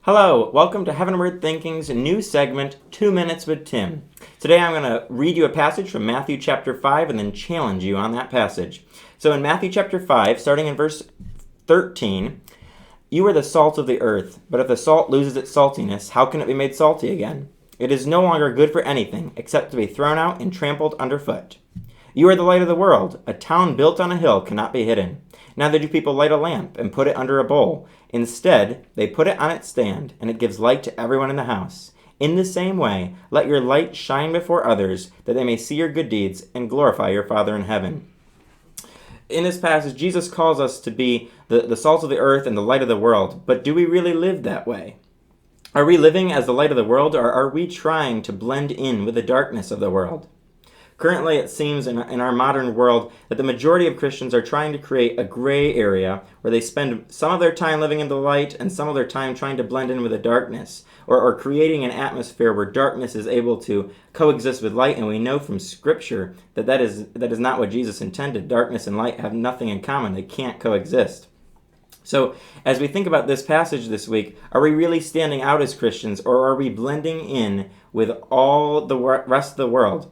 Hello, welcome to Heavenward Thinking's new segment, 2 Minutes with Tim. Today I'm going to read you a passage from Matthew chapter 5 and then challenge you on that passage. So in Matthew chapter 5, starting in verse 13, "You are the salt of the earth, but if the salt loses its saltiness, how can it be made salty again? It is no longer good for anything except to be thrown out and trampled underfoot. You are the light of the world. A town built on a hill cannot be hidden. Neither do people light a lamp and put it under a bowl. Instead, they put it on its stand, and it gives light to everyone in the house. In the same way, let your light shine before others, that they may see your good deeds and glorify your Father in heaven." In this passage, Jesus calls us to be the salt of the earth and the light of the world. But do we really live that way? Are we living as the light of the world, or are we trying to blend in with the darkness of the world? Currently, it seems in our modern world that the majority of Christians are trying to create a gray area where they spend some of their time living in the light and some of their time trying to blend in with the darkness, or creating an atmosphere where darkness is able to coexist with light. And we know from Scripture that is not what Jesus intended. Darkness and light have nothing in common. They can't coexist. So as we think about this passage this week, are we really standing out as Christians, or are we blending in with all the rest of the world?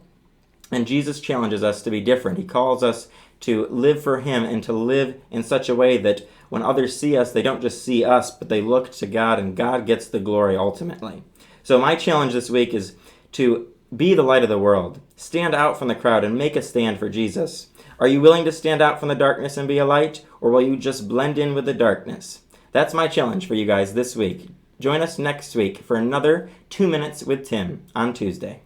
And Jesus challenges us to be different. He calls us to live for Him and to live in such a way that when others see us, they don't just see us, but they look to God, and God gets the glory ultimately. So my challenge this week is to be the light of the world. Stand out from the crowd and make a stand for Jesus. Are you willing to stand out from the darkness and be a light, or will you just blend in with the darkness? That's my challenge for you guys this week. Join us next week for another 2 Minutes with Tim on Tuesday.